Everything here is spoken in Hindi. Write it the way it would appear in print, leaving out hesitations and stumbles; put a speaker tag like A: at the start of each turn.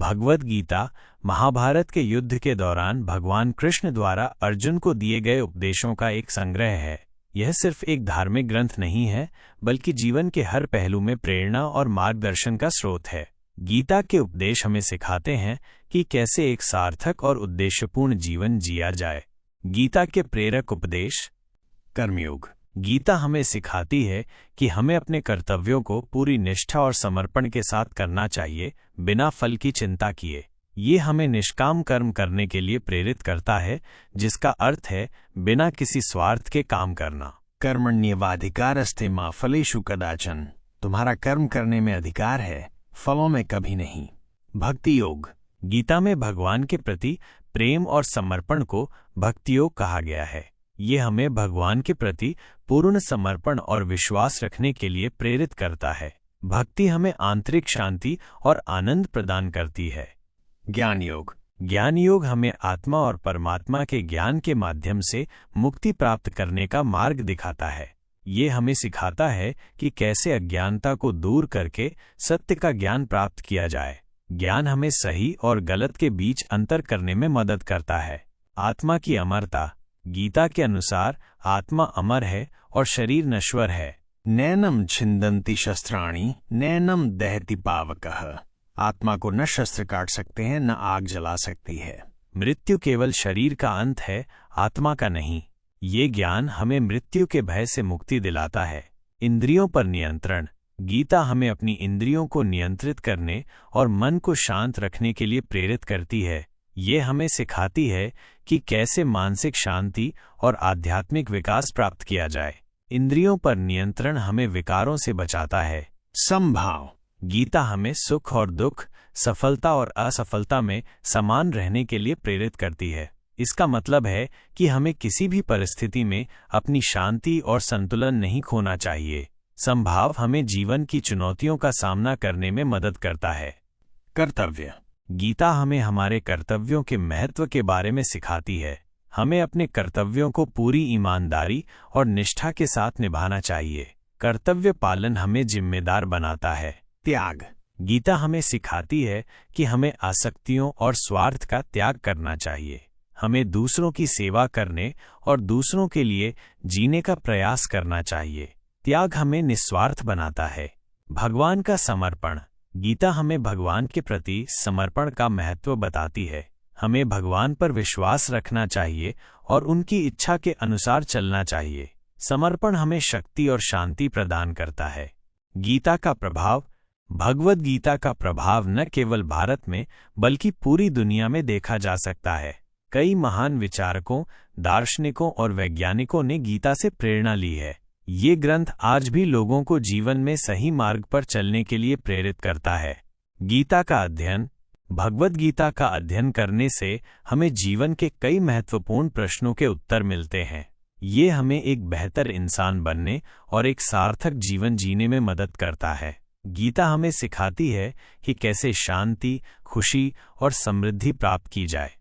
A: भगवद गीता महाभारत के युद्ध के दौरान भगवान कृष्ण द्वारा अर्जुन को दिए गए उपदेशों का एक संग्रह है। यह सिर्फ एक धार्मिक ग्रंथ नहीं है, बल्कि जीवन के हर पहलू में प्रेरणा और मार्गदर्शन का स्रोत है। गीता के उपदेश हमें सिखाते हैं कि कैसे एक सार्थक और उद्देश्यपूर्ण जीवन जिया जाए। गीता के प्रेरक उपदेश। कर्मयोग। गीता हमें सिखाती है कि हमें अपने कर्तव्यों को पूरी निष्ठा और समर्पण के साथ करना चाहिए, बिना फल की चिंता किए। ये हमें निष्काम कर्म करने के लिए प्रेरित करता है, जिसका अर्थ है बिना किसी स्वार्थ के काम करना। कर्मण्येवाधिकारस्ते मा फलेषु कदाचन। तुम्हारा कर्म करने में अधिकार है, फलों में कभी नहीं। भक्ति योग। गीता में भगवान के प्रति प्रेम और समर्पण को भक्ति योग कहा गया है। ये हमें भगवान के प्रति पूर्ण समर्पण और विश्वास रखने के लिए प्रेरित करता है। भक्ति हमें आंतरिक शांति और आनंद प्रदान करती है। ज्ञान योग। ज्ञान योग हमें आत्मा और परमात्मा के ज्ञान के माध्यम से मुक्ति प्राप्त करने का मार्ग दिखाता है। ये हमें सिखाता है कि कैसे अज्ञानता को दूर करके सत्य का ज्ञान प्राप्त किया जाए। ज्ञान हमें सही और गलत के बीच अंतर करने में मदद करता है। आत्मा की अमरता। गीता के अनुसार आत्मा अमर है और शरीर नश्वर है। नैनम छिन्दन्ति शस्त्राणि नैनम दहति पावकः। आत्मा को न शस्त्र काट सकते हैं, न आग जला सकती है। मृत्यु केवल शरीर का अंत है, आत्मा का नहीं। ये ज्ञान हमें मृत्यु के भय से मुक्ति दिलाता है। इंद्रियों पर नियंत्रण। गीता हमें अपनी इंद्रियों को नियंत्रित करने और मन को शांत रखने के लिए प्रेरित करती है। ये हमें सिखाती है कि कैसे मानसिक शांति और आध्यात्मिक विकास प्राप्त किया जाए। इंद्रियों पर नियंत्रण हमें विकारों से बचाता है। समभाव। गीता हमें सुख और दुख, सफलता और असफलता में समान रहने के लिए प्रेरित करती है। इसका मतलब है कि हमें किसी भी परिस्थिति में अपनी शांति और संतुलन नहीं खोना चाहिए। समभाव हमें जीवन की चुनौतियों का सामना करने में मदद करता है। कर्तव्य। गीता हमें हमारे कर्तव्यों के महत्व के बारे में सिखाती है। हमें अपने कर्तव्यों को पूरी ईमानदारी और निष्ठा के साथ निभाना चाहिए। कर्तव्य पालन हमें जिम्मेदार बनाता है। त्याग। गीता हमें सिखाती है कि हमें आसक्तियों और स्वार्थ का त्याग करना चाहिए। हमें दूसरों की सेवा करने और दूसरों के लिए जीने का प्रयास करना चाहिए। त्याग हमें निस्वार्थ बनाता है। भगवान का समर्पण। गीता हमें भगवान के प्रति समर्पण का महत्व बताती है। हमें भगवान पर विश्वास रखना चाहिए और उनकी इच्छा के अनुसार चलना चाहिए। समर्पण हमें शक्ति और शांति प्रदान करता है। गीता का प्रभाव। भगवद गीता का प्रभाव न केवल भारत में बल्कि पूरी दुनिया में देखा जा सकता है। कई महान विचारकों, दार्शनिकों और वैज्ञानिकों ने गीता से प्रेरणा ली है। ये ग्रंथ आज भी लोगों को जीवन में सही मार्ग पर चलने के लिए प्रेरित करता है। गीता का अध्ययन। भगवद गीता का अध्ययन करने से हमें जीवन के कई महत्वपूर्ण प्रश्नों के उत्तर मिलते हैं। ये हमें एक बेहतर इंसान बनने और एक सार्थक जीवन जीने में मदद करता है। गीता हमें सिखाती है कि कैसे शांति, खुशी और समृद्धि प्राप्त की जाए।